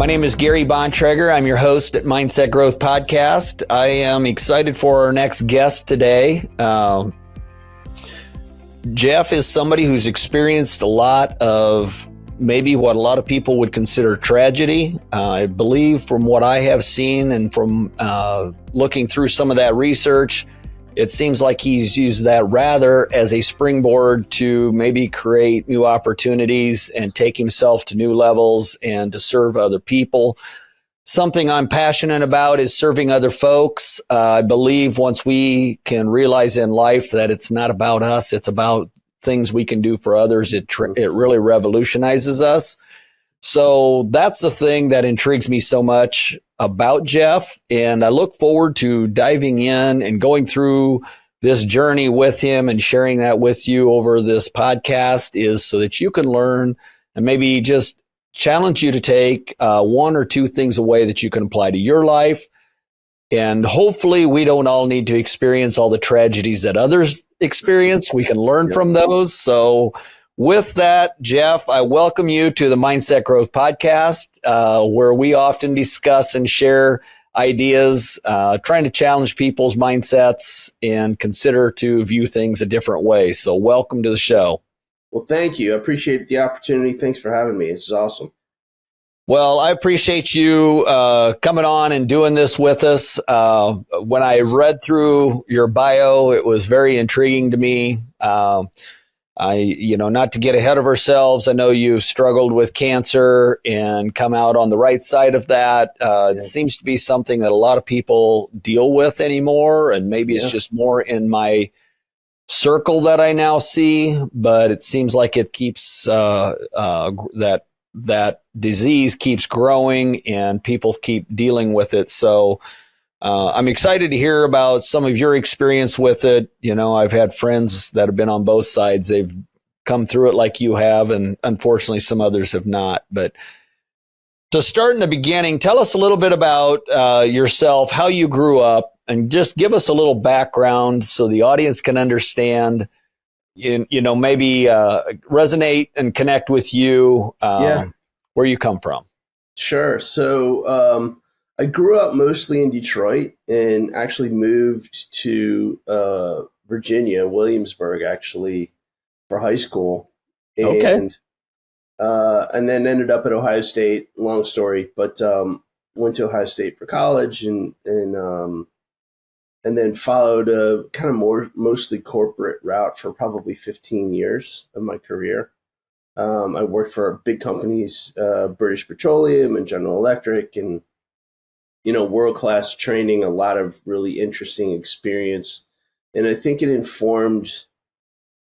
My name is Gary Bontrager. I'm your host at Mindset Growth Podcast. I am excited for our next guest today. Jeff is somebody who's experienced a lot of maybe what a lot of people would consider tragedy. I believe from what I have seen and from looking through some of that research, it seems like he's used that rather as a springboard to maybe create new opportunities and take himself to new levels and to serve other people. Something I'm passionate about is serving other folks. I believe once we can realize in life that it's not about us, it's about things we can do for others, it really revolutionizes us. So that's the thing that intrigues me so much about Jeff. And I look forward to diving in and going through this journey with him and sharing that with you over this podcast, is so that you can learn and maybe just challenge you to take one or two things away that you can apply to your life. And hopefully we don't all need to experience all the tragedies that others experience. We can learn from those. So with that, Jeff, I welcome you to the Mindset Growth Podcast, where we often discuss and share ideas, trying to challenge people's mindsets and consider to view things a different way. So welcome to the show. Well, thank you. I appreciate the opportunity. Thanks for having me. It's awesome. Well, I appreciate you coming on and doing this with us. When I read through your bio, it was very intriguing to me. Not to get ahead of ourselves, I know you've struggled with cancer and come out on the right side of that. It seems to be something that a lot of people deal with anymore, and maybe it's just more in my circle that I now see, but it seems like it keeps that disease keeps growing and people keep dealing with it. So I'm excited to hear about some of your experience with it. You know, I've had friends that have been on both sides. They've come through it like you have, and unfortunately some others have not. But to start in the beginning, tell us a little bit about yourself, how you grew up, and just give us a little background so the audience can understand, maybe resonate and connect with you, where you come from. Sure. So I grew up mostly in Detroit and actually moved to Virginia, Williamsburg, actually, for high school. And then ended up at Ohio State. Long story, but went to Ohio State for college and then followed a kind of mostly corporate route for probably 15 years of my career. I worked for big companies, British Petroleum and General Electric, and world-class training, a lot of really interesting experience. And I think it informed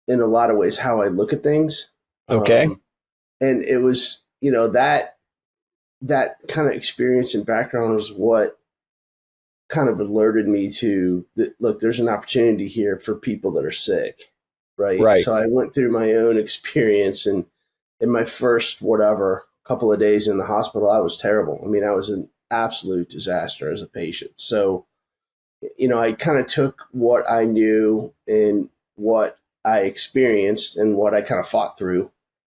in a lot of ways how I look at things. Okay. And it was, that kind of experience and background was what kind of alerted me to, look, there's an opportunity here for people that are sick. Right. So I went through my own experience, and in my first couple of days in the hospital, I was terrible. I mean, I was an absolute disaster as a patient. So, I kind of took what I knew and what I experienced and what I kind of fought through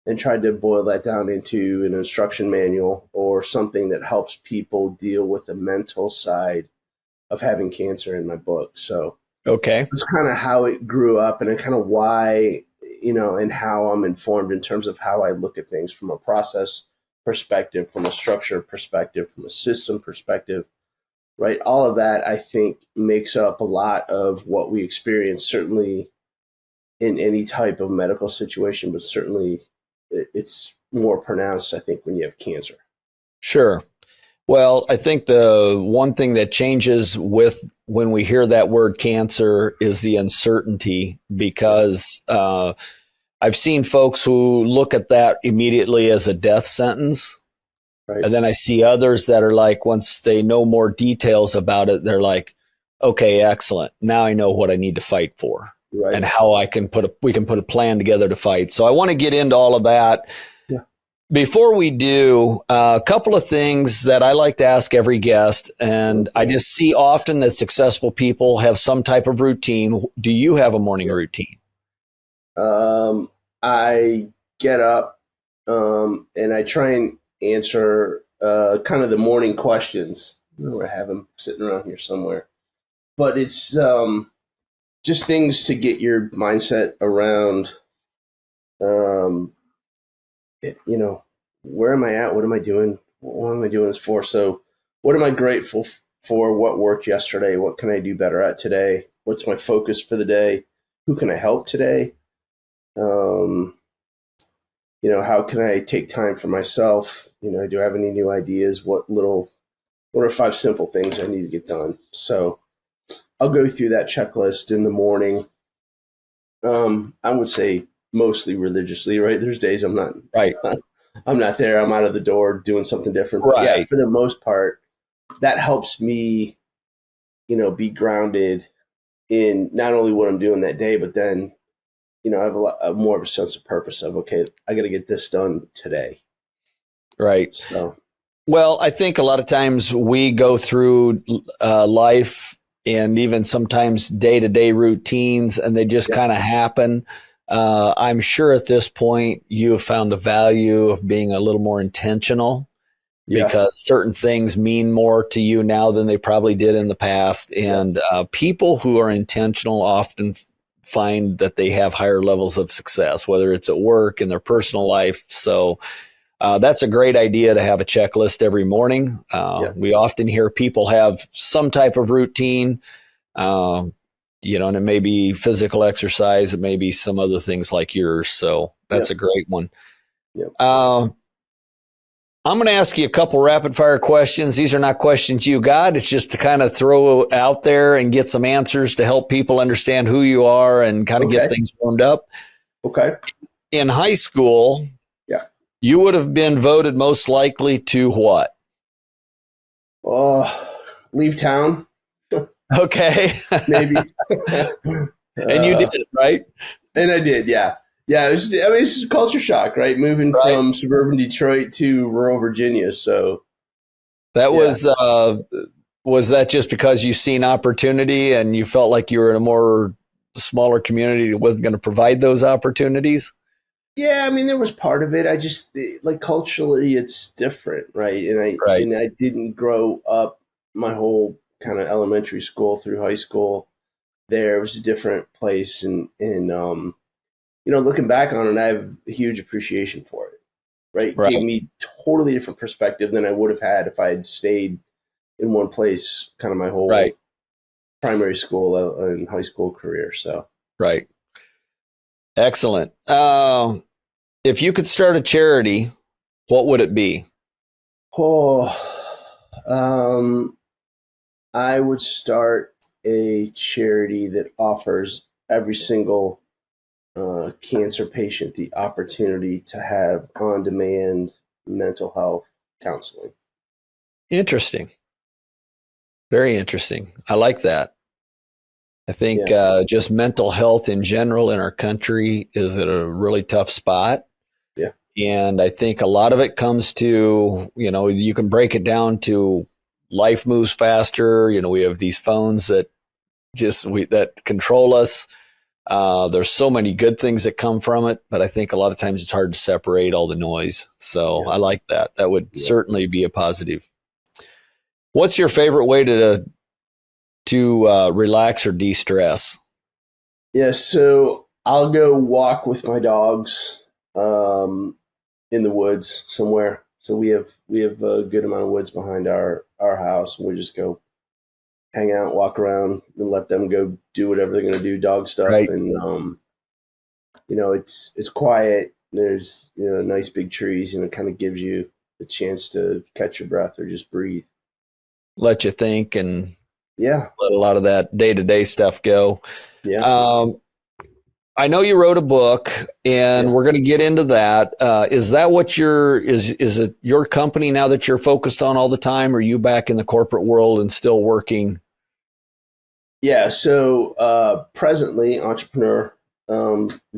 and tried to boil that down into an instruction manual or something that helps people deal with the mental side of having cancer in my book. So it's kind of how it grew up and kind of why, and how I'm informed in terms of how I look at things from a process perspective, from a structure perspective, from a system perspective, right? All of that, I think, makes up a lot of what we experience, certainly in any type of medical situation, but certainly it's more pronounced, I think, when you have cancer. Sure. Well, I think the one thing that changes with when we hear that word cancer is the uncertainty, because I've seen folks who look at that immediately as a death sentence. Right. And then I see others that are like, once they know more details about it, they're like, okay, excellent. Now I know what I need to fight for. Right. And how we can put a plan together to fight. So I want to get into all of that. Yeah. Before we do, a couple of things that I like to ask every guest, and I just see often that successful people have some type of routine. Do you have a morning routine? I get up and I try and answer kind of the morning questions. I don't know where I have them sitting around here somewhere, but it's just things to get your mindset around, um, where am I at? What am I doing? What am I doing this for? So, what am I grateful for? What worked yesterday? What can I do better at today? What's my focus for the day? Who can I help today? Um, how can I take time for myself? Do I have any new ideas? What are 5 simple things I need to get done? So I'll go through that checklist in the morning. I would say mostly religiously, right? There's days I'm not, Right. I'm not there. I'm out of the door doing something different. But yeah, Right. for the most part, that helps me, be grounded in not only what I'm doing that day, but then, I have more of a sense of purpose of, okay, I got to get this done today. Right. So, Well, I think a lot of times we go through life and even sometimes day-to-day routines, and they just yeah, kind of happen. I'm sure at this point you have found the value of being a little more intentional, yeah, because certain things mean more to you now than they probably did in the past. yeah, And people who are intentional often find that they have higher levels of success, whether it's at work, in their personal life. So that's a great idea to have a checklist every morning. yeah, We often hear people have some type of routine, um, and it may be physical exercise, it may be some other things like yours. So yeah, that's a great one. yeah. Uh, I'm going to ask you a couple rapid fire questions. These are not questions you got. It's just to kind of throw out there and get some answers to help people understand who you are and kind of get Okay, things warmed up. okay, In high school, yeah. you would have been voted most likely to what? Leave town, Okay. maybe. And you did, right? And I did, yeah. Yeah, it's just a culture shock, right? Moving Right. from suburban Detroit to rural Virginia. So, That yeah. was that just because you seen opportunity and you felt like you were in a more smaller community that wasn't going to provide those opportunities? Yeah, I mean, there was part of it. Like culturally, it's different, right? Right. And I didn't grow up my whole kind of elementary school through high school there. It was a different place. And looking back on it, I have a huge appreciation for it, right? It gave Right. me totally different perspective than I would have had if I had stayed in one place kind of my whole Right. primary school and high school career. So, Right. Excellent. If you could start a charity, what would it be? oh, um, I would start a charity that offers every single cancer patient the opportunity to have on demand mental health counseling. Interesting. Very interesting. I like that. I think Yeah. just mental health in general in our country is at a really tough spot. Yeah. And I think a lot of it comes to, you can break it down to life moves faster. We have these phones that that control us. There's so many good things that come from it, but I think a lot of times it's hard to separate all the noise. So Yeah. I like that. That would Yeah. certainly be a positive. What's your favorite way to relax or de-stress? Yeah. So I'll go walk with my dogs um, in the woods somewhere. So we have a good amount of woods behind our house, and we just go hang out, walk around, and let them go do whatever they're going to do, dog stuff. Right. And it's quiet. There's nice big trees, and it kind of gives you the chance to catch your breath or just breathe. Let you think and Yeah, let a lot of that day-to-day stuff go. yeah, Um, I know you wrote a book, yeah. and we're going to get into that. Is that what is it your company now that you're focused on all the time? Or are you back in the corporate world and still working? Yeah, so presently, entrepreneur,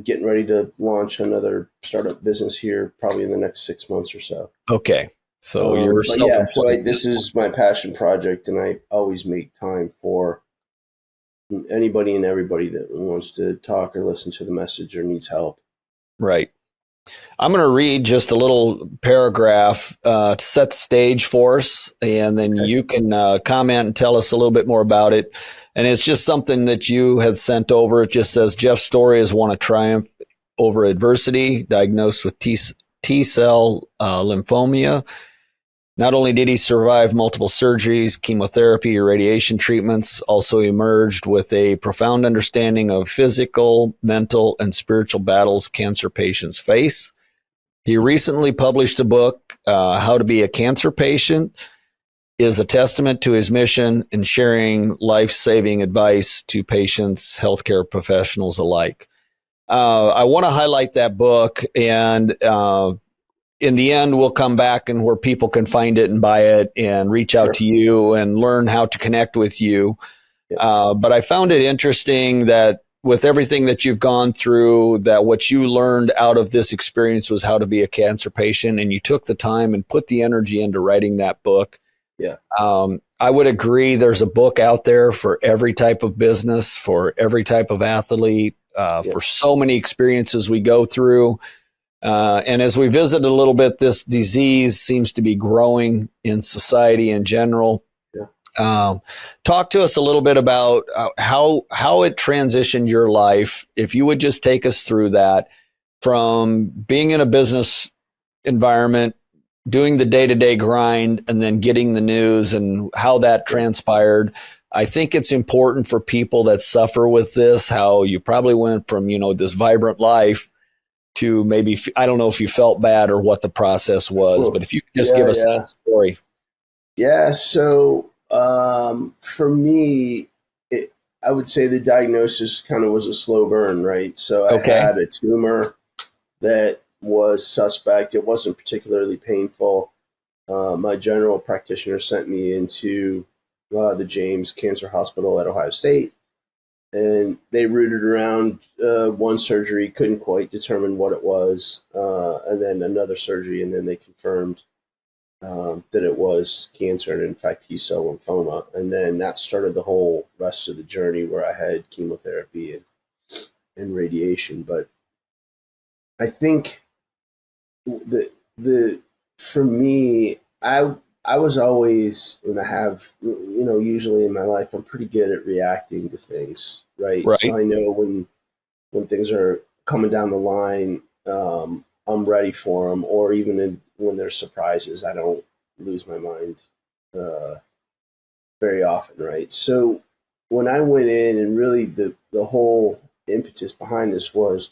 getting ready to launch another startup business here probably in the next 6 months or so. Okay. So you're But yeah, self-employed at this this point. is my passion project, and I always make time for anybody and everybody that wants to talk or listen to the message or needs help. Right. I'm going to read just a little paragraph to set the stage for us, and then Okay. you can comment and tell us a little bit more about it. And it's just something that you had sent over. It just says Jeff's story is one of triumph over adversity, diagnosed with T cell lymphoma. Not only did he survive multiple surgeries, chemotherapy, or radiation treatments, also emerged with a profound understanding of physical, mental, and spiritual battles cancer patients face. He recently published a book, How to Be a Cancer Patient, is a testament to his mission in sharing life-saving advice to patients, healthcare professionals alike. I want to highlight that book, and in the end, we'll come back and where people can find it and buy it and reach out Sure. to you and learn how to connect with you. Yeah. But I found it interesting that with everything that you've gone through, that what you learned out of this experience was how to be a cancer patient, and you took the time and put the energy into writing that book. Yeah. I would agree there's a book out there for every type of business, for every type of athlete, Yeah. for so many experiences we go through. And as we visit a little bit, this disease seems to be growing in society in general. Yeah. Talk to us a little bit about how it transitioned your life. If you would just take us through that from being in a business environment, doing the day-to-day grind, and then getting the news and how that transpired. I think it's important for people that suffer with this, how you probably went from, this vibrant life to maybe, I don't know if you felt bad or what the process was, but Cool. if you could just Yeah. give us Yeah. that story. Yeah. So for me, I would say the diagnosis kind of was a slow burn, right? So I Okay. had a tumor that was suspect. It wasn't particularly painful. My general practitioner sent me into the James Cancer Hospital at Ohio State, and they rooted around one surgery, couldn't quite determine what it was, and then another surgery, and then they confirmed that it was cancer and in fact T cell lymphoma, and then that started the whole rest of the journey where I had chemotherapy and radiation. But I think the for me, I was always, and I have, usually in my life, I'm pretty good at reacting to things, right? So Right. I know when things are coming down the line, I'm ready for them, or even when there's surprises, I don't lose my mind uh, very often, right? So when I went in, and really the whole impetus behind this was,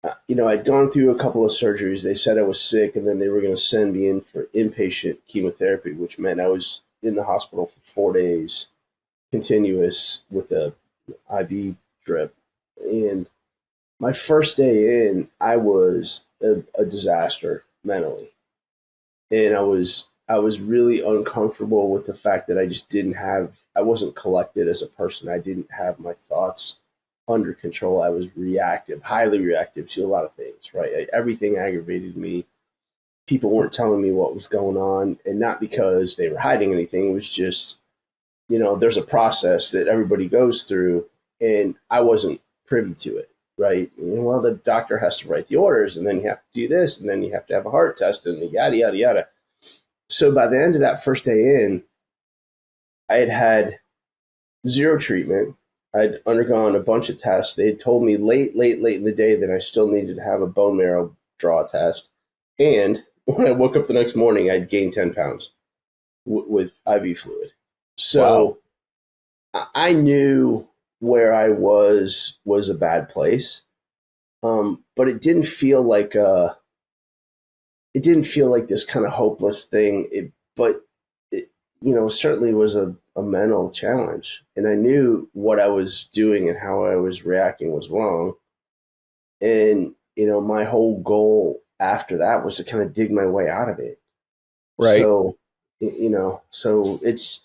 I'd gone through a couple of surgeries. They said I was sick, and then they were going to send me in for inpatient chemotherapy, which meant I was in the hospital for 4 days continuous with a IV drip. And my first day in, I was a disaster mentally, and I was really uncomfortable with the fact that I wasn't collected as a person. I didn't have my thoughts under control. I was reactive, highly reactive to a lot of things, right? Everything aggravated me. People weren't telling me what was going on, and not because they were hiding anything. It was just, there's a process that everybody goes through, and I wasn't privy to it, right? Well, the doctor has to write the orders, and then you have to do this, and then you have to have a heart test, and yada, yada, yada. So by the end of that first day in, I had had zero treatment. I'd undergone a bunch of tests. They had told me late, late, late in the day that I still needed to have a bone marrow draw test. And when I woke up the next morning, I'd gained 10 pounds with IV fluid. Wow. So I knew where I was a bad place, but it didn't feel like this kind of hopeless thing. But it, certainly was a mental challenge, and I knew what I was doing and how I was reacting was wrong. And my whole goal after that was to kind of dig my way out of it. Right. So so it's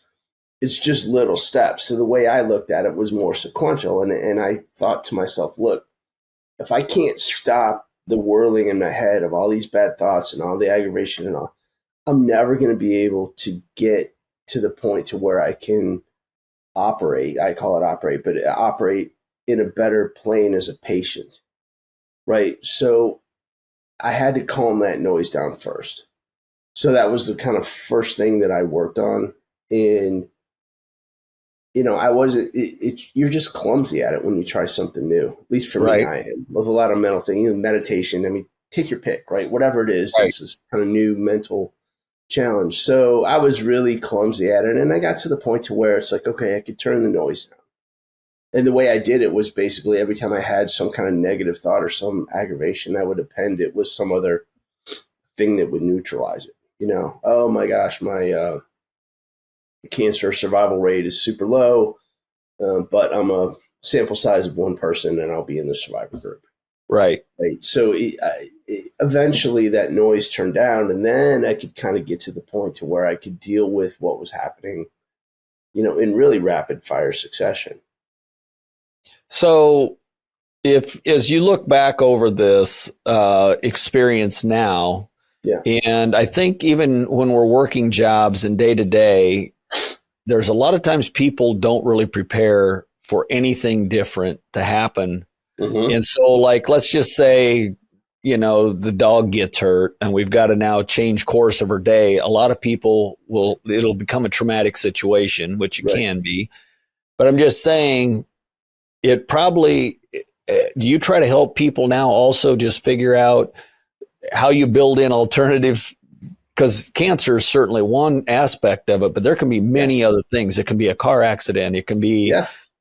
just little steps. So the way I looked at it was more sequential, and I thought to myself, look, if I can't stop the whirling in my head of all these bad thoughts and all the aggravation and all, I'm never going to be able to get to the point to where I can operate. I call it operate, but operate in a better plane as a patient, right? So I had to calm that noise down first. So that was the kind of first thing that I worked on. And, I wasn't, you're just clumsy at it when you try something new. At least for me, Right. I am. With a lot of mental things, meditation. I mean, take your pick, right? Whatever it is, Right. this is kind of new mental challenge. So I was really clumsy at it. And I got to the point to where it's like, okay, I could turn the noise down. And the way I did it was basically every time I had some kind of negative thought or some aggravation, I would append it with some other thing that would neutralize it. Oh my gosh, my cancer survival rate is super low, but I'm a sample size of one person and I'll be in the survivor group. Right. Right. So eventually that noise turned down, and then I could kind of get to the point to where I could deal with what was happening, in really rapid fire succession. So if, as you look back over this experience now, Yeah. and I think even when we're working jobs and day to day, there's a lot of times people don't really prepare for anything different to happen. Mm-hmm. And so, like, let's just say, the dog gets hurt and we've got to now change course of her day. A lot of people it'll become a traumatic situation, which it Right. can be. But I'm just saying, it probably, do you try to help people now also just figure out how you build in alternatives? Because cancer is certainly one aspect of it, but there can be many other things. It can be a car accident. It can be,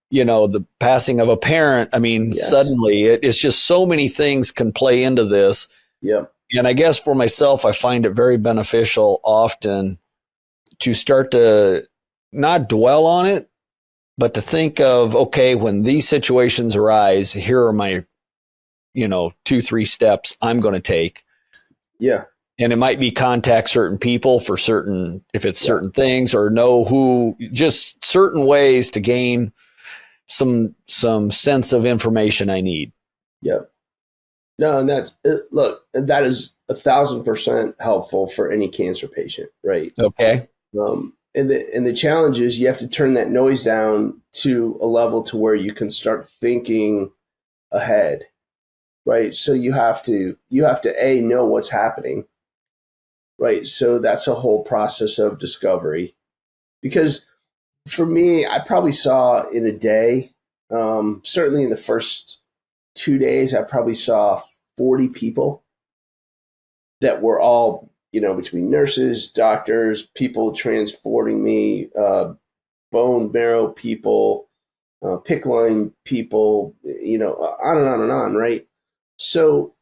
the passing of a parent. I mean, suddenly it's just so many things can play into this. Yeah. And I guess for myself, I find it very beneficial often to start to not dwell on it, but to think of, okay, when these situations arise, here are my, 2-3 steps I'm going to take. Yeah. And it might be contact certain people for certain, if it's certain things, or know who, just certain ways to gain some sense of information I need. Yeah. No, and that is 1,000% helpful for any cancer patient, right? Okay. And the challenge is you have to turn that noise down to a level to where you can start thinking ahead, right? So you have to know what's happening, right? So that's a whole process of discovery. Because for me, I probably saw in a day, certainly in the first 2 days, I probably saw 40 people that were all, between nurses, doctors, people transporting me, bone marrow people, PICC line people, on and on and on, right? So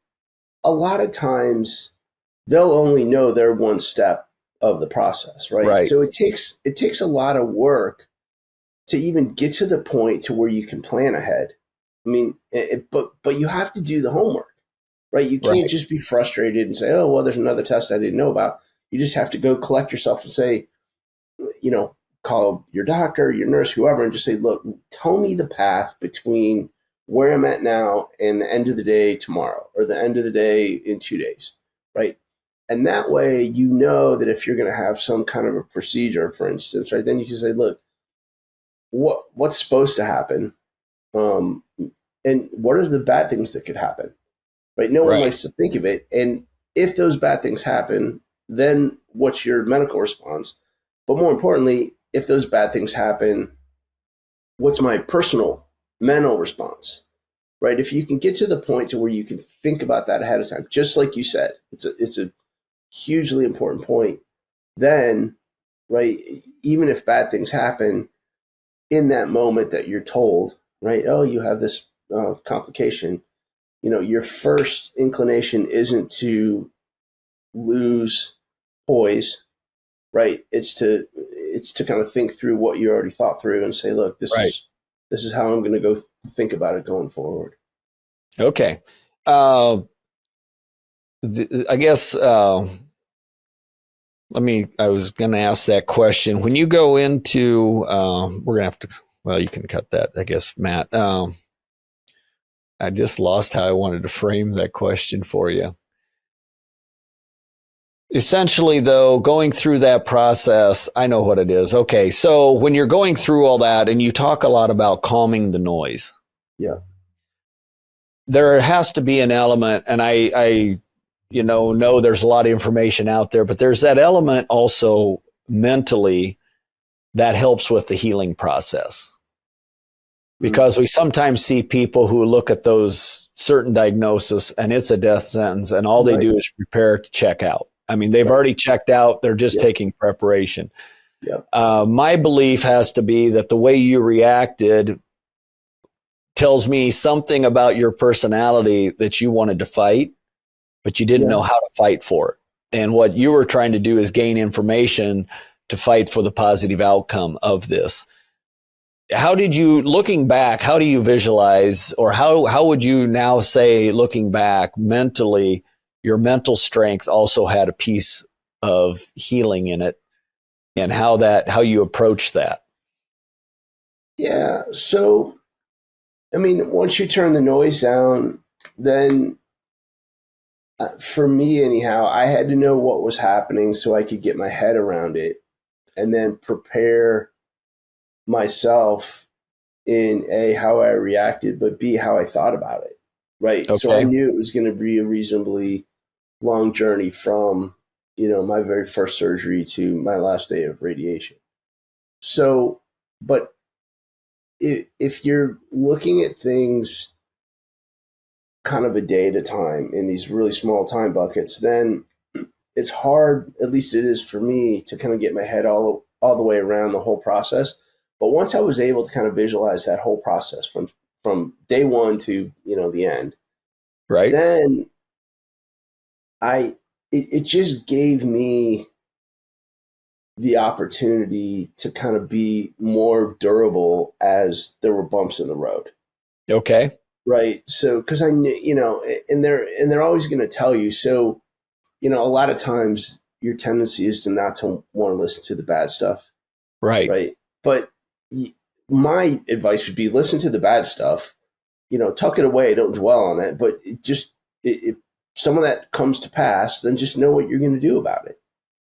a lot of times they'll only know their one step of the process, right? Right. So it takes a lot of work to even get to the point to where you can plan ahead. I mean, but you have to do the homework, right? You can't just be frustrated and say, oh, well, there's another test I didn't know about. You just have to go collect yourself and say, call your doctor, your nurse, whoever, and just say, look, tell me the path between where I'm at now and the end of the day tomorrow, or the end of the day in 2 days, right? And that way, that if you're going to have some kind of a procedure, for instance, right, then you can say, look, what's supposed to happen, and what are the bad things that could happen, right? No one likes to think of it, and if those bad things happen, then what's your medical response? But more importantly, if those bad things happen, what's my personal mental response, right? If you can get to the point to where you can think about that ahead of time, just like you said, it's a hugely important point. Then, right, even if bad things happen in that moment that you're told, right, oh, you have this complication, your first inclination isn't to lose poise, right? It's to kind of think through what you already thought through and say, look, this is how I'm going to go think about it going forward. Okay. I guess, I was going to ask that question. When you go into, we're going to have to, well, you can cut that, I guess, Matt. I just lost how I wanted to frame that question for you. Essentially, though, going through that process, I know what it is. Okay, so when you're going through all that and you talk a lot about calming the noise, yeah, there has to be an element, and I know there's a lot of information out there, but there's that element also mentally that helps with the healing process. Because we sometimes see people who look at those certain diagnoses and it's a death sentence and all they do is prepare to check out. I mean, they've already checked out. They're just taking preparation. Yep. My belief has to be that the way you reacted tells me something about your personality that you wanted to fight, but you didn't know how to fight for it. And what you were trying to do is gain information to fight for the positive outcome of this. How did you, looking back, how do you visualize, or how would you now say, looking back mentally, your mental strength also had a piece of healing in it, and how you approach that? Yeah. So, I mean, once you turn the noise down, then for me, anyhow, I had to know what was happening so I could get my head around it and then prepare myself in how I reacted, but B, how I thought about it. Right. Okay. So I knew it was going to be a reasonably long journey from, my very first surgery to my last day of radiation. So, but if you're looking at things kind of a day at a time in these really small time buckets, then it's hard, at least it is for me, to kind of get my head all the way around the whole process. But once I was able to kind of visualize that whole process from day one to, the end, right, then it just gave me the opportunity to kind of be more durable as there were bumps in the road. Okay. Right. So, because I knew, and they're always going to tell you. So, a lot of times your tendency is to not to want to listen to the bad stuff. Right. Right. But my advice would be listen to the bad stuff, tuck it away, don't dwell on it. But if some of that comes to pass, then just know what you're going to do about it.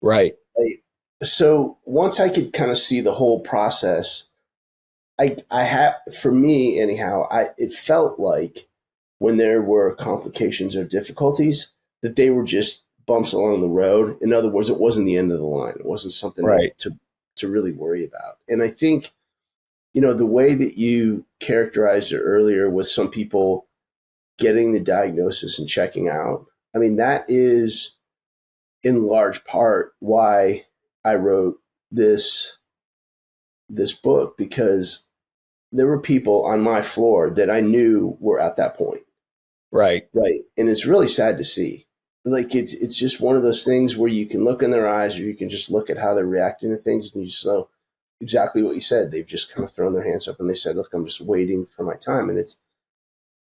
Right. Right. So once I could kind of see the whole process, I have, for me anyhow, it felt like when there were complications or difficulties that they were just bumps along the road. In other words, it wasn't the end of the line. It wasn't something to really worry about. And I think, the way that you characterized it earlier with some people getting the diagnosis and checking out, I mean, that is in large part why I wrote this book, because there were people on my floor that I knew were at that point. Right. Right. And it's really sad to see. Like it's just one of those things where you can look in their eyes, or you can just look at how they're reacting to things, and you just know exactly what you said. They've just kind of thrown their hands up and they said, "Look, I'm just waiting for my time." And it's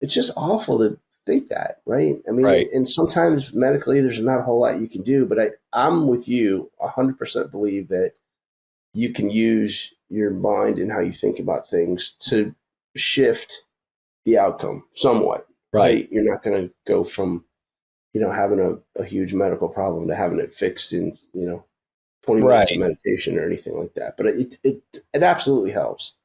just awful to think that, right? I mean, and sometimes medically there's not a whole lot you can do, but I'm with you 100% believe that you can use your mind and how you think about things to shift the outcome somewhat. Right. You're not going to go from, having a huge medical problem to having it fixed in, 20 minutes of meditation or anything like that. But it absolutely helps.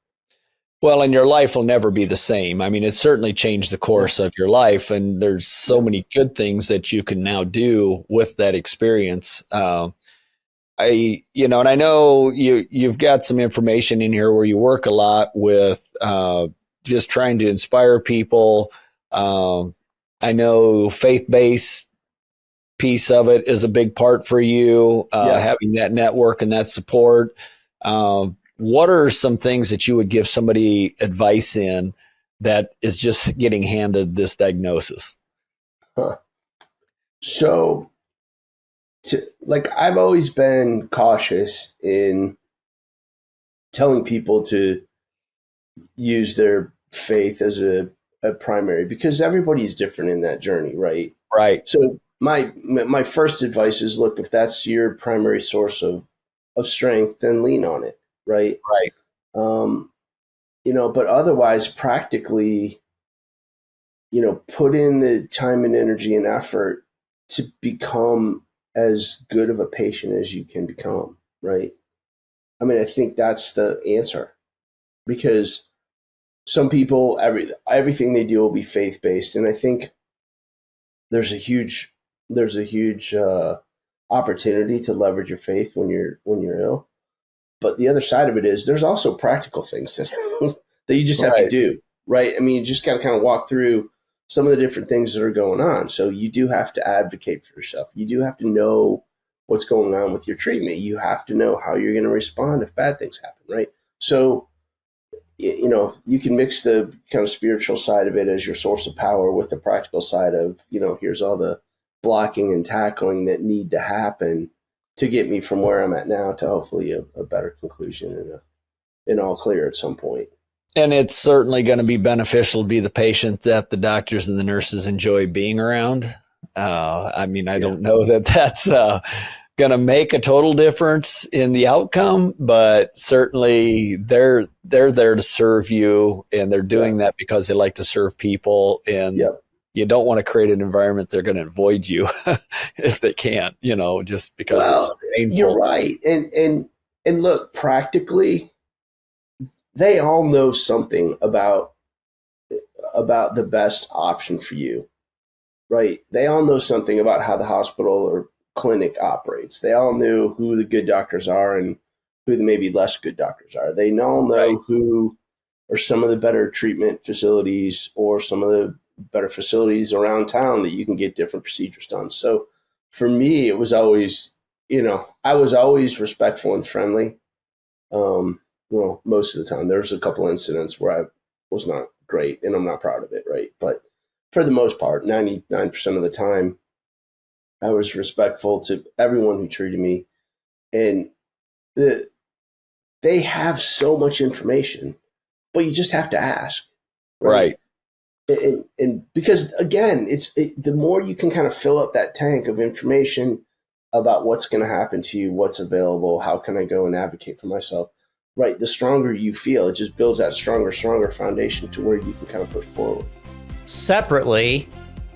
Well, and your life will never be the same. I mean, it certainly changed the course of your life, and there's so many good things that you can now do with that experience. And I know you've got some information in here where you work a lot with just trying to inspire people. I know faith-based piece of it is a big part for you, having that network and that support. What are some things that you would give somebody advice in that is just getting handed this diagnosis? So, I've always been cautious in telling people to use their faith as a primary, because everybody's different in that journey, right? Right. So my first advice is, look, if that's your primary source of strength, then lean on it, right? Right. But otherwise, practically, put in the time and energy and effort to become as good of a patient as you can become, right? I mean, I think that's the answer, because some people, everything they do will be faith-based. And I think there's a huge there's a huge opportunity to leverage your faith when you're ill. But the other side of it is there's also practical things that that you just have to do, right? I mean, you just got to kind of walk through some of the different things that are going on. So you do have to advocate for yourself. You do have to know what's going on with your treatment. You have to know how you're going to respond if bad things happen, right? So, you know, you can mix the kind of spiritual side of it as your source of power with the practical side of, you know, here's all the blocking and tackling that need to happen to get me from where I'm at now to hopefully a better conclusion and an all clear at some point. And it's certainly going to be beneficial to be the patient that the doctors and the nurses enjoy being around. I mean, I don't know that that's going to make a total difference in the outcome, but certainly they're there to serve you, and they're doing that because they like to serve people. And you don't want to create an environment they're going to avoid you if they can't, you know, just because it's painful. You're right. And look, practically, they all know something about the best option for you, right? They all know something about how the hospital or clinic operates. They all knew who the good doctors are and who the maybe less good doctors are. They all know who are some of the better treatment facilities or some of the better facilities around town that you can get different procedures done. So for me, it was always, you know, I was always respectful and friendly. Well, most of the time. There's a couple incidents where I was not great, and I'm not proud of it, right? But for the most part, 99% of the time, I was respectful to everyone who treated me. And they have so much information, but you just have to ask. Right. And because, again, the more you can kind of fill up that tank of information about what's going to happen to you, what's available, how can I go and advocate for myself, right, the stronger you feel. It just builds that stronger foundation to where you can kind of push forward. Separately,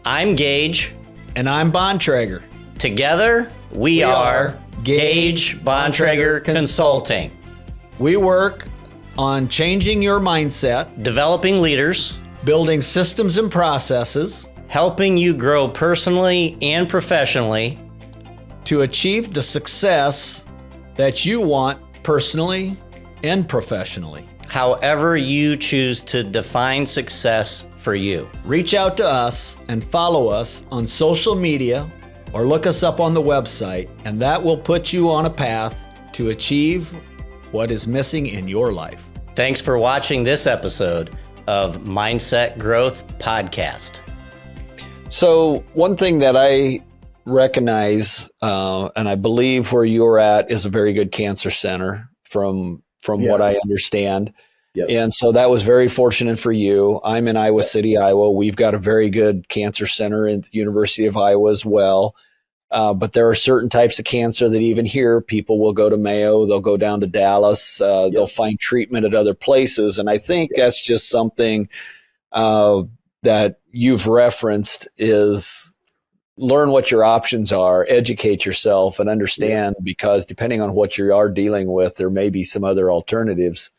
I'm Gage. And I'm Bontrager. Together, we are Gage Bontrager Consulting. We work on changing your mindset, developing leaders, building systems and processes, helping you grow personally and professionally to achieve the success that you want personally and professionally. However you choose to define success for you. Reach out to us and follow us on social media or look us up on the website, and that will put you on a path to achieve what is missing in your life. Thanks for watching this episode of Mindset Growth Podcast. So one thing that I recognize, and I believe where you're at is a very good cancer center from what I understand. Yep. And so that was very fortunate for you. I'm in Iowa City, Iowa. We've got a very good cancer center at the University of Iowa as well. But there are certain types of cancer that even here, people will go to Mayo, they'll go down to Dallas, they'll find treatment at other places. And I think that's just something that you've referenced is learn what your options are, educate yourself, and understand, because depending on what you are dealing with, there may be some other alternatives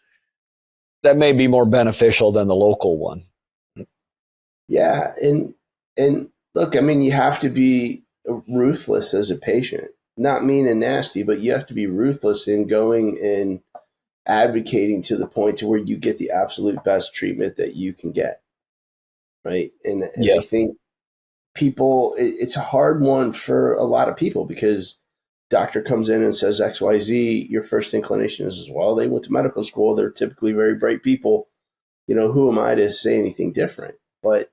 that may be more beneficial than the local one. Yeah. And look, I mean, you have to be ruthless as a patient, not mean and nasty, but you have to be ruthless in going and advocating to the point to where you get the absolute best treatment that you can get. Right. And I think people, it's a hard one for a lot of people because doctor comes in and says XYZ, your first inclination is, well, they went to medical school. They're typically very bright people. You know, who am I to say anything different? But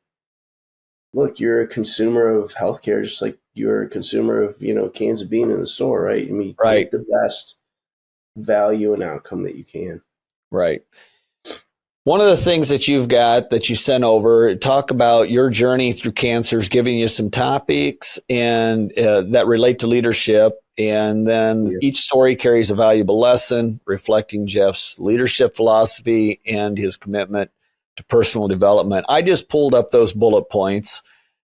look, you're a consumer of healthcare, just like you're a consumer of, you know, cans of bean in the store, right? I mean, get the best value and outcome that you can. Right. One of the things that you've got that you sent over, talk about your journey through cancers, giving you some topics and that relate to leadership. And then each story carries a valuable lesson reflecting Jeff's leadership philosophy and his commitment to personal development. I just pulled up those bullet points,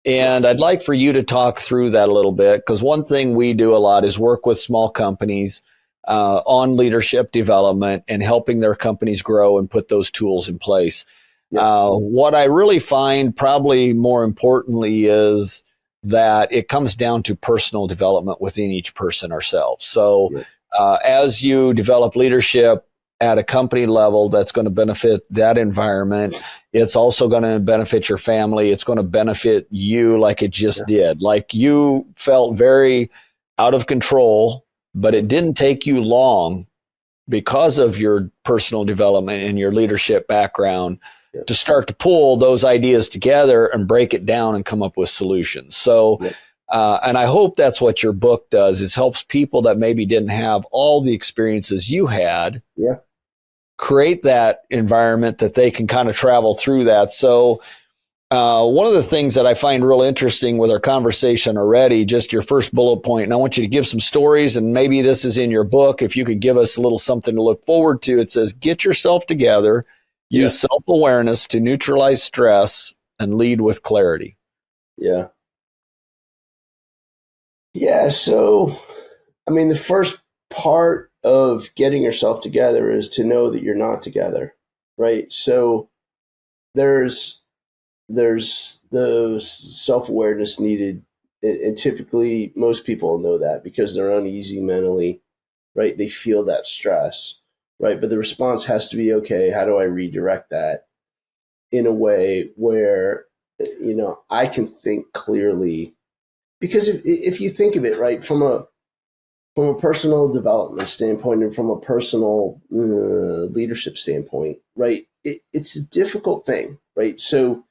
and I'd like for you to talk through that a little bit, because one thing we do a lot is work with small companies on leadership development and helping their companies grow and put those tools in place. What I really find probably more importantly is that it comes down to personal development within each person ourselves. So as you develop leadership at a company level, that's going to benefit that environment. It's also going to benefit your family. It's going to benefit you like it just did. Like you felt very out of control, but it didn't take you long because of your personal development and your leadership background to start to pull those ideas together and break it down and come up with solutions. So, and I hope that's what your book does, is helps people that maybe didn't have all the experiences you had, create that environment that they can kind of travel through that. So, one of the things that I find real interesting with our conversation already, just your first bullet point, and I want you to give some stories, and maybe this is in your book. If you could give us a little something to look forward to, it says, get yourself together, use self-awareness to neutralize stress, and lead with clarity. Yeah. So, I mean, the first part of getting yourself together is to know that you're not together, right? So there's the self-awareness needed, and typically most people know that because they're uneasy mentally, right? They feel that stress, right? But the response has to be, okay, how do I redirect that in a way where, I can think clearly? Because if you think of it, right, from a personal development standpoint and from a personal leadership standpoint, right, it's a difficult thing, right? So,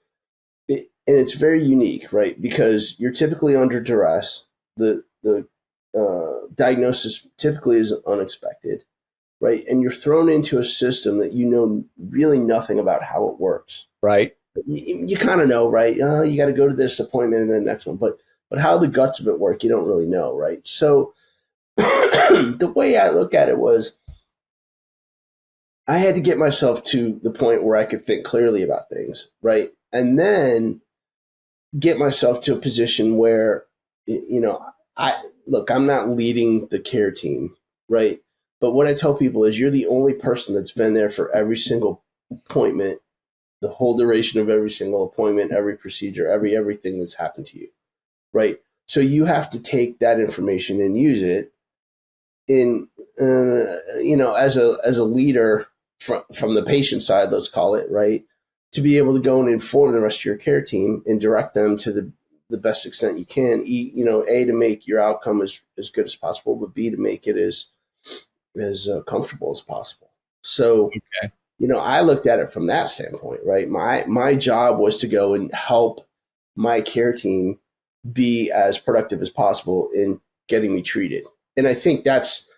and it's very unique, right? Because you're typically under duress. The diagnosis typically is unexpected, right? And you're thrown into a system that you know really nothing about how it works. Right. You kind of know, right? You got to go to this appointment and then the next one. But how the guts of it work, you don't really know, right? So the way I look at it was I had to get myself to the point where I could think clearly about things, right? And then get myself to a position where, I'm not leading the care team, right? But what I tell people is you're the only person that's been there for every single appointment, the whole duration of every single appointment, every procedure, everything that's happened to you, right? So you have to take that information and use it in, as a leader from the patient side, let's call it, right? To be able to go and inform the rest of your care team and direct them to the best extent you can, A, to make your outcome as good as possible, but B, to make it as comfortable as possible. So, I looked at it from that standpoint, right? My job was to go and help my care team be as productive as possible in getting me treated. And I think that's,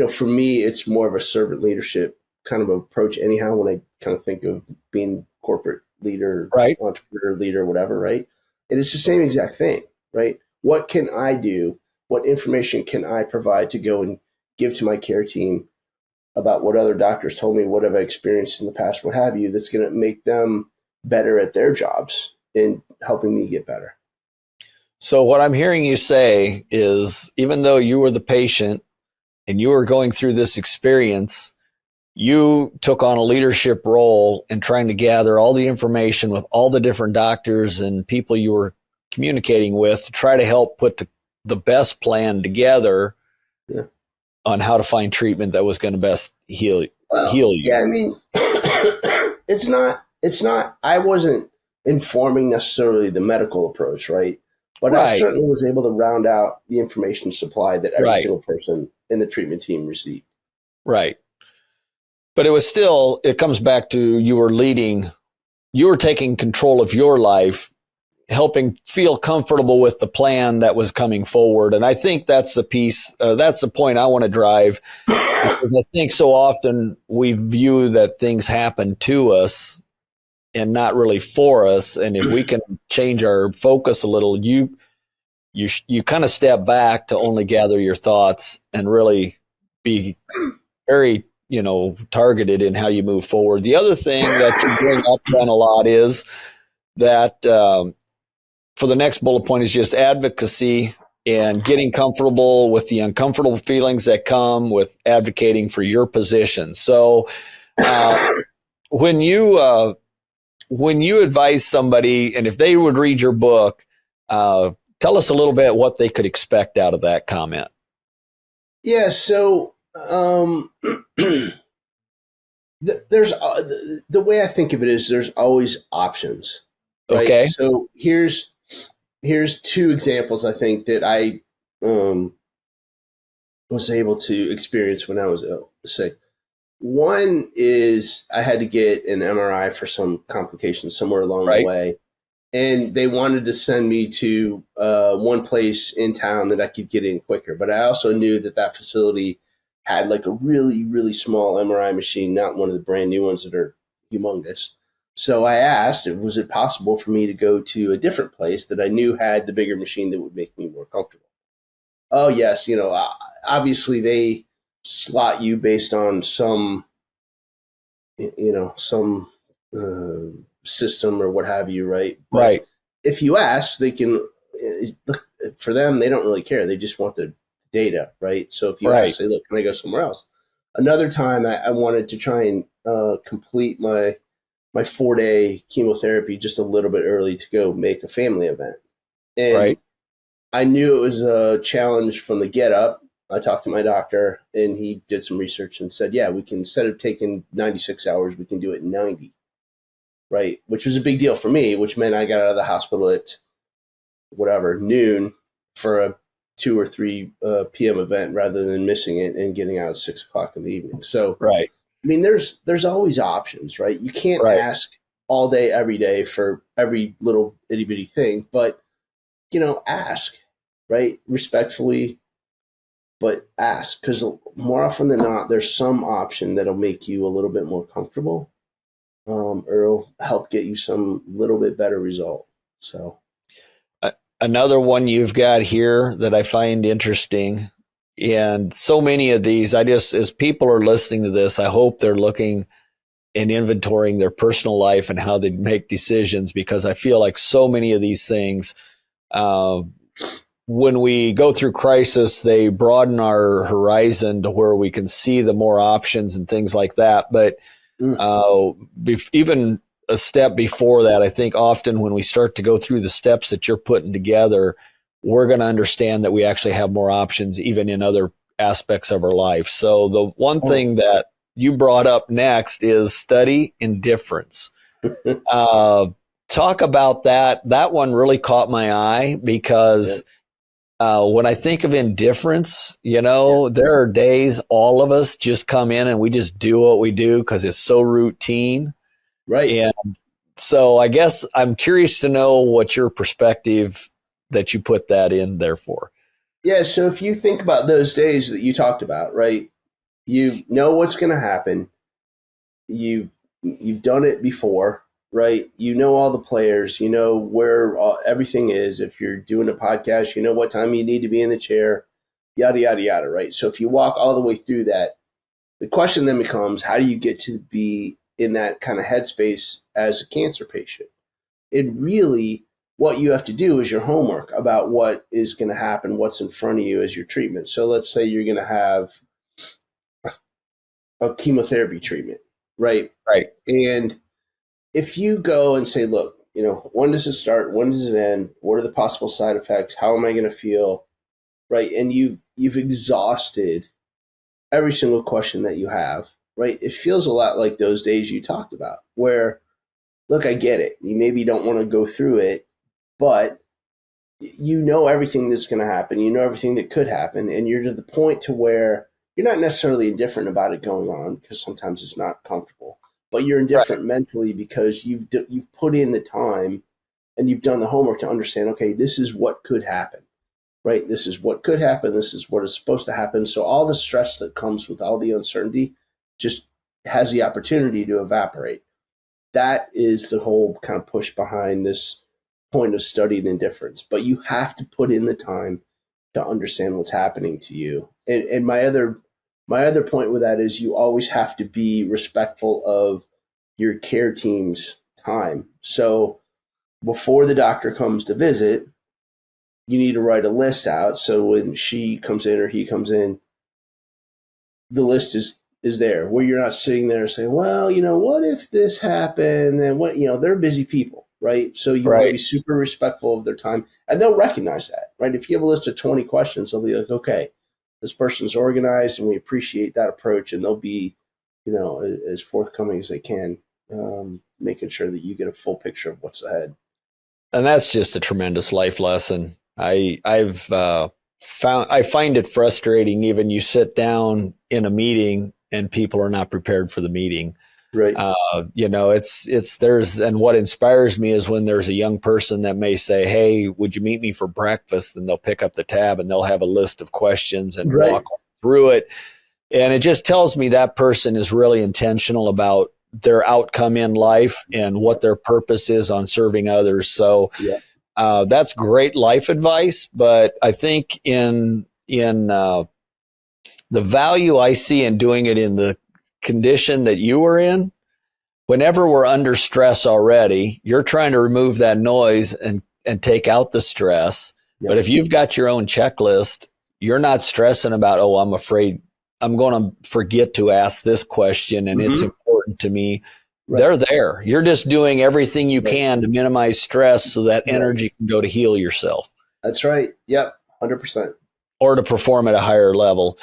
for me, it's more of a servant leadership kind of approach anyhow, when I kind of think of being corporate leader, right, entrepreneur leader, whatever, right? And it's the same exact thing, right? What can I do? What information can I provide to go and give to my care team about what other doctors told me, what have I experienced in the past, what have you, that's going to make them better at their jobs and helping me get better. So what I'm hearing you say is, even though you were the patient and you were going through this experience, you took on a leadership role in trying to gather all the information with all the different doctors and people you were communicating with to try to help put the best plan together on how to find treatment that was going to best heal you. Yeah, I mean, it's not, I wasn't informing necessarily the medical approach, right? But I certainly was able to round out the information supply that every single person in the treatment team received. Right. But it comes back to you were taking control of your life, helping feel comfortable with the plan that was coming forward. And I think that's the piece, that's the point I want to drive. Because I think so often we view that things happen to us and not really for us. And if we can change our focus a little, you kind of step back to only gather your thoughts and really be very, targeted in how you move forward. The other thing that you bring up then a lot is that for the next bullet point is just advocacy and getting comfortable with the uncomfortable feelings that come with advocating for your position. So when you advise somebody, and if they would read your book, Tell us a little bit what they could expect out of that comment. Yeah. So, there's the way I think of it is there's always options, right? Okay. So here's two examples I think that I was able to experience when I was sick. One is I had to get an MRI for some complications somewhere along the Right. way, and they wanted to send me to one place in town that I could get in quicker. But I also knew that facility had like a really, really small MRI machine, not one of the brand new ones that are humongous. So I asked, was it possible for me to go to a different place that I knew had the bigger machine that would make me more comfortable? Oh, yes. Obviously they slot you based on some system or what have you, right? But Right. if you ask, they can look for them. They don't really care. They just want the data, right? So if you Right. ask, say, look, can I go somewhere else? Another time, I wanted to try and complete my 4-day chemotherapy just a little bit early to go make a family event, and Right. I knew it was a challenge from the get up. I talked to my doctor, and he did some research and said, yeah, we can, instead of taking 96 hours, we can do it in 90, right? Which was a big deal for me, which meant I got out of the hospital at noon for a 2 or 3 p.m. event rather than missing it and getting out at 6 o'clock in the evening. So, Right. I mean, there's always options, right? You can't Right. ask all day, every day for every little itty bitty thing, but ask, right? Respectfully, but ask, because more often than not, there's some option that'll make you a little bit more comfortable, or it'll help get you some little bit better result. So, Another one you've got here that I find interesting, and so many of these, as people are listening to this, I hope they're looking and inventorying their personal life and how they make decisions, because I feel like so many of these things, when we go through crisis, they broaden our horizon to where we can see the more options and things like that. But even a step before that, I think often when we start to go through the steps that you're putting together, we're going to understand that we actually have more options even in other aspects of our life. So the one thing that you brought up next is study indifference. Talk about that. That one really caught my eye because when I think of indifference, there are days all of us just come in and we just do what we do because it's so routine. right. And so I guess I'm curious to know what your perspective that you put that in there for. Yeah. So if you think about those days that you talked about, right, you know what's going to happen. You've done it before, right? You know all the players. You know where everything is. If you're doing a podcast, you know what time you need to be in the chair, yada, yada, yada, right? So if you walk all the way through that, the question then becomes, how do you get to be in that kind of headspace as a cancer patient? And really, what you have to do is your homework about what is going to happen, what's in front of you as your treatment. So let's say you're going to have a chemotherapy treatment, right? Right. And if you go and say, look, when does it start? When does it end? What are the possible side effects? How am I going to feel? Right. And you've exhausted every single question that you have, right? It feels a lot like those days you talked about where, look, I get it. You maybe don't want to go through it, but you know everything that's going to happen. You know everything that could happen. And you're to the point to where you're not necessarily indifferent about it going on, because sometimes it's not comfortable, but you're indifferent mentally because you've put in the time and you've done the homework to understand, okay, this is what could happen, right? This is what could happen. This is what is supposed to happen. So all the stress that comes with all the uncertainty just has the opportunity to evaporate. That is the whole kind of push behind this point of studying indifference. But you have to put in the time to understand what's happening to you. And my other point with that is you always have to be respectful of your care team's time. So before the doctor comes to visit, you need to write a list out. So when she comes in or he comes in, the list is there, where you're not sitting there saying, well, what if this happened? And they're busy people, right? So you want to be super respectful of their time, and they'll recognize that, right? If you have a list of 20 questions, they'll be like, okay, this person's organized, and we appreciate that approach, and they'll be, as forthcoming as they can, making sure that you get a full picture of what's ahead. And that's just a tremendous life lesson. I find it frustrating. Even you sit down in a meeting and people are not prepared for the meeting. Right. And what inspires me is when there's a young person that may say, "Hey, would you meet me for breakfast?" And they'll pick up the tab and they'll have a list of questions and walk through it. And it just tells me that person is really intentional about their outcome in life and what their purpose is on serving others. So that's great life advice. But I think in the value I see in doing it in the condition that you were in, whenever we're under stress already, you're trying to remove that noise and take out the stress. Yeah. But if you've got your own checklist, you're not stressing about, oh, I'm afraid I'm going to forget to ask this question and it's important to me. Right. They're there. You're just doing everything you can to minimize stress so that energy can go to heal yourself. That's right. Yep. 100%. Or to perform at a higher level.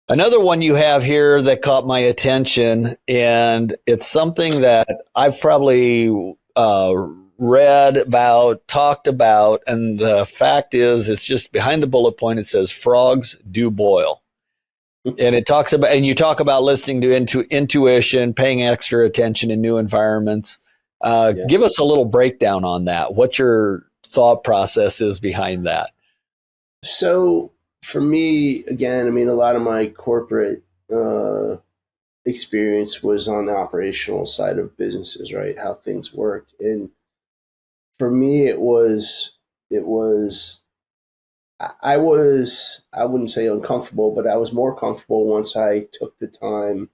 Another one you have here that caught my attention, and it's something that I've probably read about, talked about, and the fact is it's just behind the bullet point. It says frogs do boil. And it talks about, and you talk about listening to intuition, paying extra attention in new environments. Give us a little breakdown on that. What your thought process is behind that. So for me, again, I mean, a lot of my corporate experience was on the operational side of businesses, right? How things worked. And for me, I wouldn't say uncomfortable, but I was more comfortable once I took the time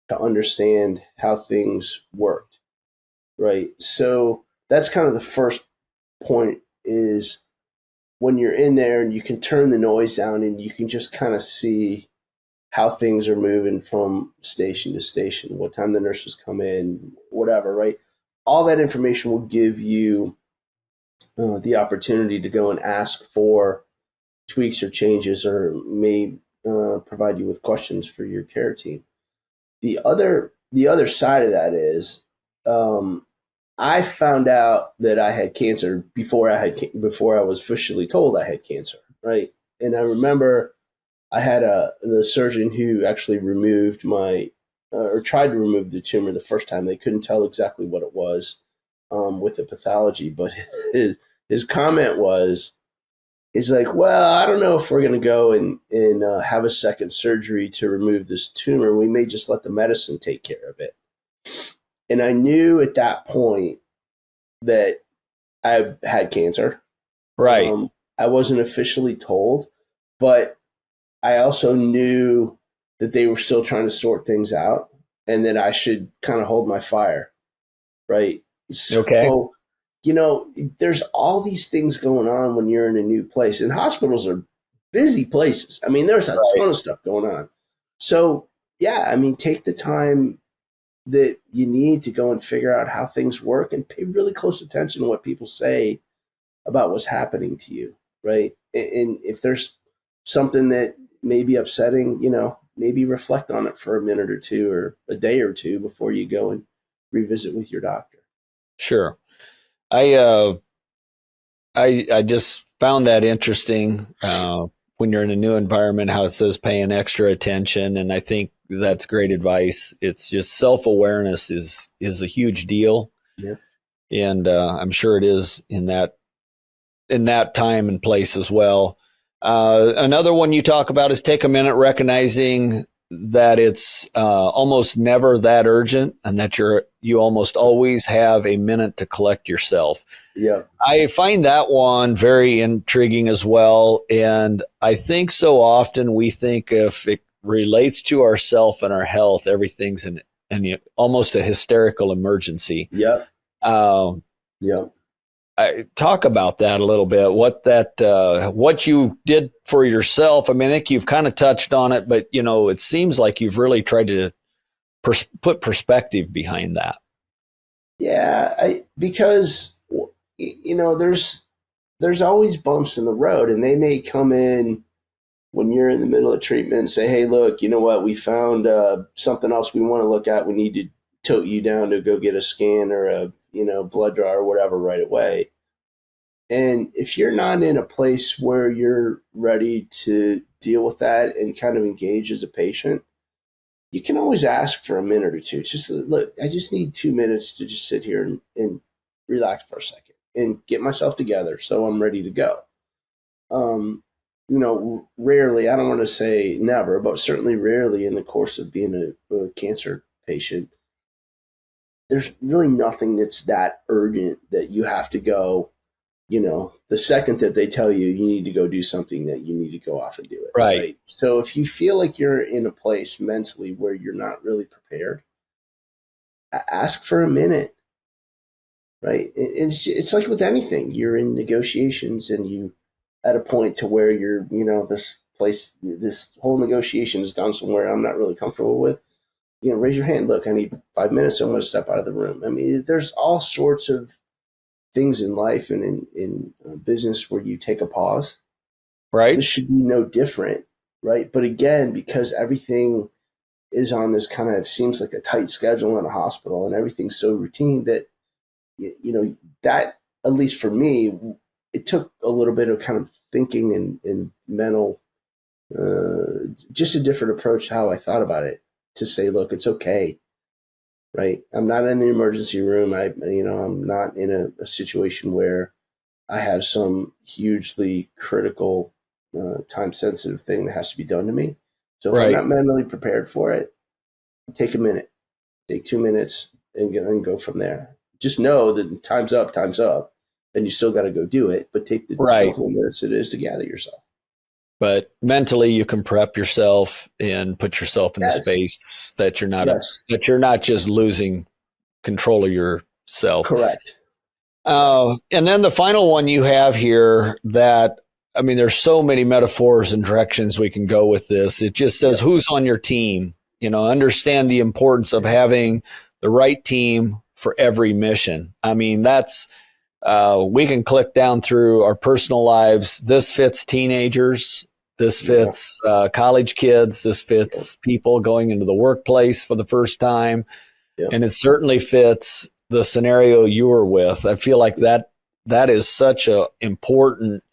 to understand how things worked, right? So that's kind of the first point, is when you're in there and you can turn the noise down and you can just kind of see how things are moving from station to station, what time the nurses come in, whatever, right? All that information will give you the opportunity to go and ask for tweaks or changes, or may provide you with questions for your care team. The other side of that is, I found out that I had cancer before I was officially told I had cancer, right? And I remember I had the surgeon who actually removed or tried to remove the tumor the first time. They couldn't tell exactly what it was with the pathology, but his comment was, he's like, well, I don't know if we're going to go and have a second surgery to remove this tumor. We may just let the medicine take care of it. And I knew at that point that I had cancer. Right. I wasn't officially told, but I also knew that they were still trying to sort things out and that I should kind of hold my fire. Right. So, okay. There's all these things going on when you're in a new place, and hospitals are busy places. I mean, there's a ton of stuff going on. So, take the time that you need to go and figure out how things work and pay really close attention to what people say about what's happening to you, right? And if there's something that may be upsetting, maybe reflect on it for a minute or two or a day or two before you go and revisit with your doctor. Sure. I just found that interesting when you're in a new environment, how it says paying extra attention. And I think that's great advice. It's just self-awareness is a huge deal. Yeah. And I'm sure it is in that time and place as well. Another one you talk about is take a minute recognizing that it's almost never that urgent and that you almost always have a minute to collect yourself. Yeah. I find that one very intriguing as well. And I think so often we think if it relates to ourself and our health, everything's almost a hysterical emergency. Yeah. I talk about that a little bit, what you did for yourself. I mean, I think you've kind of touched on it, but it seems like you've really tried to put perspective behind that. Yeah, because there's always bumps in the road, and they may come in when you're in the middle of treatment and say, "Hey, look, you know what? We found something else we want to look at. We need to tote you down to go get a scan or a blood draw or whatever right away." And if you're not in a place where you're ready to deal with that and kind of engage as a patient, you can always ask for a minute or two. Just look, I just need 2 minutes to just sit here and relax for a second and get myself together so I'm ready to go. Rarely, I don't want to say never, but certainly rarely in the course of being a cancer patient, there's really nothing that's that urgent that you have to go. The second that they tell you you need to go do something, that you need to go off and do it. Right. So if you feel like you're in a place mentally where you're not really prepared, ask for a minute. Right. It's like with anything, you're in negotiations and you at a point to where you're, this whole negotiation has gone somewhere I'm not really comfortable with. Raise your hand. Look, I need 5 minutes. I'm going to step out of the room. I mean, there's all sorts of things in life and in business where you take a pause. Right. This should be no different, right? But again, because everything is on this kind of seems like a tight schedule in a hospital and everything's so routine that, that, at least for me, it took a little bit of kind of thinking and mental, just a different approach to how I thought about it, to say, look, it's okay. Right. I'm not in the emergency room. I'm not in a situation where I have some hugely critical, time sensitive thing that has to be done to me. So if I'm not mentally prepared for it, take a minute, take 2 minutes and go from there. Just know that time's up, then you still got to go do it, but take the couple minutes it is to gather yourself. But mentally, you can prep yourself and put yourself in the space that you're not that you're not just losing control of yourself. Correct. And then the final one you have here that, I mean, there's so many metaphors and directions we can go with this. It just says, who's on your team? Understand the importance of having the right team for every mission. I mean, that's, we can click down through our personal lives. This fits teenagers. This fits college kids. This fits people going into the workplace for the first time. And it certainly fits the scenario you were with. I feel like that is such a important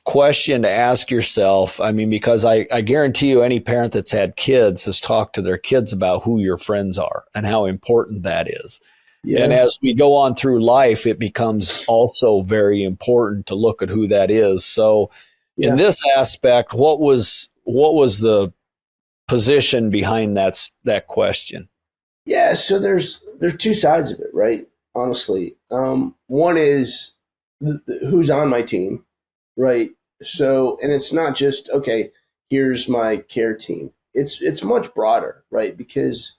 question to ask yourself. I mean, because I guarantee you any parent that's had kids has talked to their kids about who your friends are and how important that is. Yeah. And as we go on through life, it becomes also very important to look at who that is. So in this aspect, what was the position behind that question? Yeah, so there's two sides of it, right? Honestly, one is who's on my team, right? So, and it's not just, okay, here's my care team. It's much broader, right? Because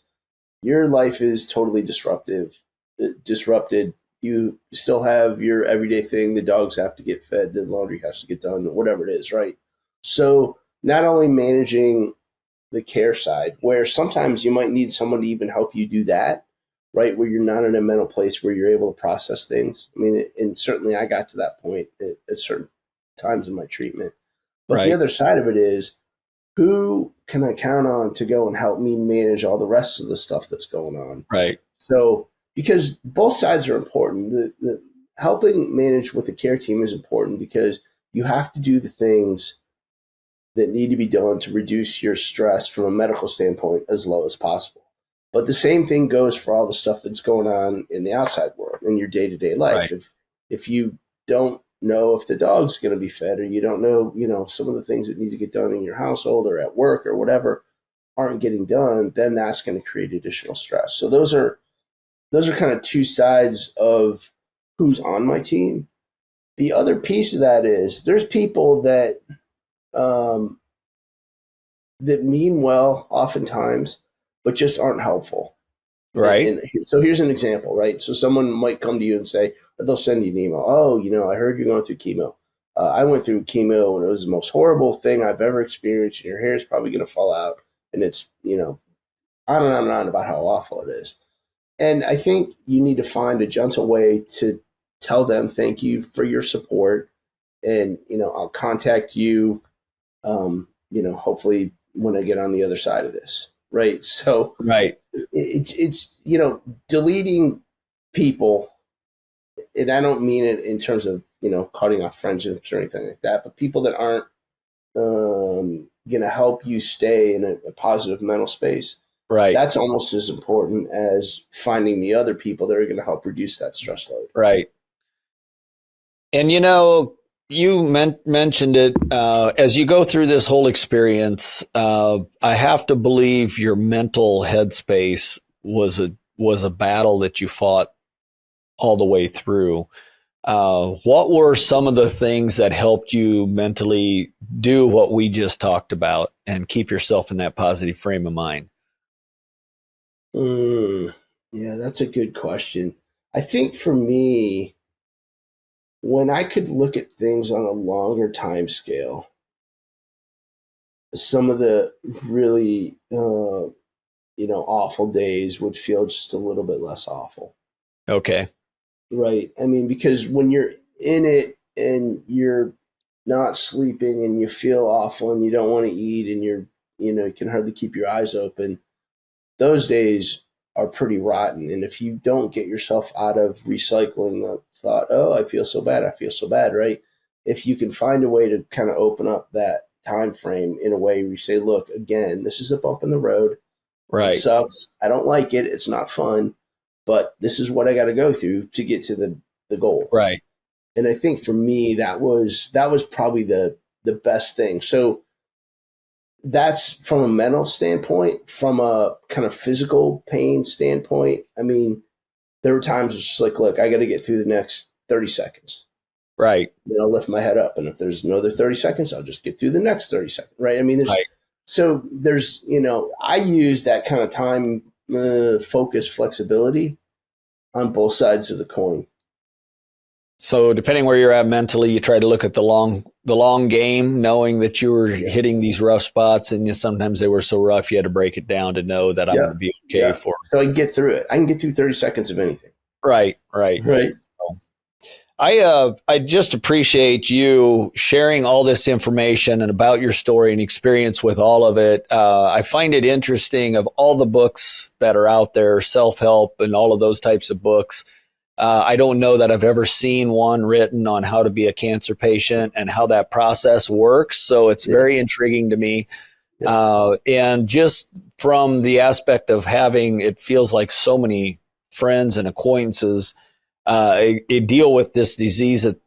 your life is totally disrupted. You still have your everyday thing. The dogs have to get fed. The laundry has to get done, whatever it is, right? So not only managing the care side, where sometimes you might need someone to even help you do that, right? Where you're not in a mental place where you're able to process things. I mean, and certainly I got to that point at certain times in my treatment. But the other side of it is, who can I count on to go and help me manage all the rest of the stuff that's going on? Right. So, because both sides are important, the helping manage with the care team is important because you have to do the things that need to be done to reduce your stress from a medical standpoint as low as possible. But the same thing goes for all the stuff that's going on in the outside world, in your day-to-day life. Right. If you don't know if the dog's going to be fed, or you don't know, some of the things that need to get done in your household or at work or whatever aren't getting done, then that's going to create additional stress. So those are kind of two sides of who's on my team. The other piece of that is there's people that that mean well oftentimes, but just aren't helpful. Right. And so here's an example, right? So someone might come to you and say, or they'll send you an email. Oh, I heard you're going through chemo. I went through chemo and it was the most horrible thing I've ever experienced. And your hair is probably going to fall out. And it's, on and on and on about how awful it is. And I think you need to find a gentle way to tell them thank you for your support. And, I'll contact you, hopefully when I get on the other side of this. Right. So Right. it's deleting people. And I don't mean it in terms of, cutting off friendships or anything like that, but people that aren't going to help you stay in a positive mental space. Right. That's almost as important as finding the other people that are going to help reduce that stress load. Right. And you mentioned it as you go through this whole experience. I have to believe your mental headspace was a battle that you fought all the way through. What were some of the things that helped you mentally do what we just talked about and keep yourself in that positive frame of mind? Yeah, that's a good question. I think for me, when I could look at things on a longer time scale, some of the really, awful days would feel just a little bit less awful. Okay. Right. I mean, because when you're in it and you're not sleeping and you feel awful and you don't want to eat and you can hardly keep your eyes open, those days are pretty rotten. And if you don't get yourself out of recycling the thought, oh, I feel so bad, right? If you can find a way to kind of open up that time frame in a way where you say, look, again, this is a bump in the road. Right. It sucks. I don't like it. It's not fun, but this is what I got to go through to get to the goal. Right. And I think for me, that was probably the best thing. So that's from a mental standpoint. From a kind of physical pain standpoint, I mean, there were times it's just like, look, I got to get through the next 30 seconds. Right. Then I'll lift my head up. And if there's another 30 seconds, I'll just get through the next 30 seconds. Right. I mean, there's, I use that kind of time focus flexibility on both sides of the coin. So depending where you're at mentally, you try to look at the long game, knowing that you were hitting these rough spots, and sometimes they were so rough you had to break it down to know that I'm going to be okay for it. So I can get through it. I can get through 30 seconds of anything. Right. So I just appreciate you sharing all this information and about your story and experience with all of it. I find it interesting of all the books that are out there, self-help and all of those types of books. I don't know that I've ever seen one written on how to be a cancer patient and how that process works. So it's very intriguing to me. And just from the aspect of having, it feels like so many friends and acquaintances deal with this disease at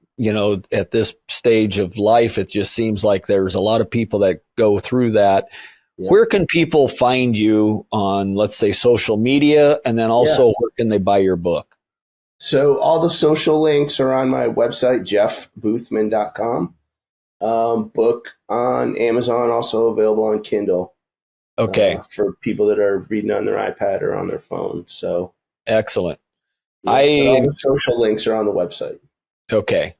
this stage of life. It just seems like there's a lot of people that go through that. Yeah. Where can people find you on, let's say, social media? And then also where can they buy your book? So all the social links are on my website, jeffboothman.com. Book on Amazon, also available on Kindle. Okay. For people that are reading on their iPad or on their phone. So excellent. All the social links are on the website. Okay.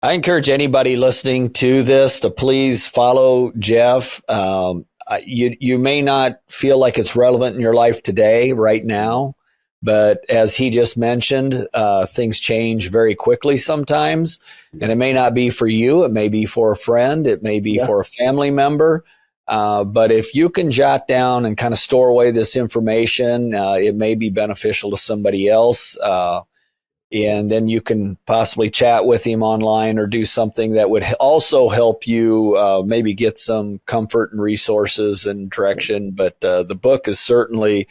I encourage anybody listening to this to please follow Jeff. You may not feel like it's relevant in your life today, right now, but as he just mentioned, things change very quickly sometimes, and it may not be for you. It may be for a friend. It may be for a family member. But if you can jot down and kind of store away this information, it may be beneficial to somebody else. And then you can possibly chat with him online or do something that would also help you maybe get some comfort and resources and direction. But the book is certainly,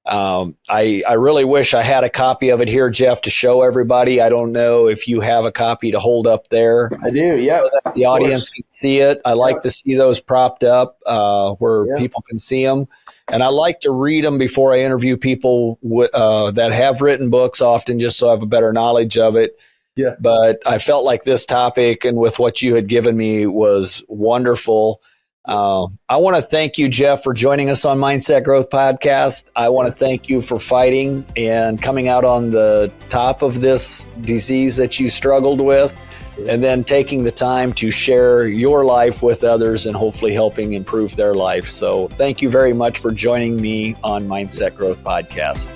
I really wish I had a copy of it here, Jeff, to show everybody. I don't know if you have a copy to hold up there. I do, yeah. So that the audience can see it. I like to see those propped up where people can see them. And I like to read them before I interview people that have written books often, just so I have a better knowledge of it. Yeah. But I felt like this topic and with what you had given me was wonderful. I want to thank you, Jeff, for joining us on Mindset Growth Podcast. I want to thank you for fighting and coming out on the top of this disease that you struggled with, and then taking the time to share your life with others and hopefully helping improve their life. So thank you very much for joining me on Mindset Growth Podcast.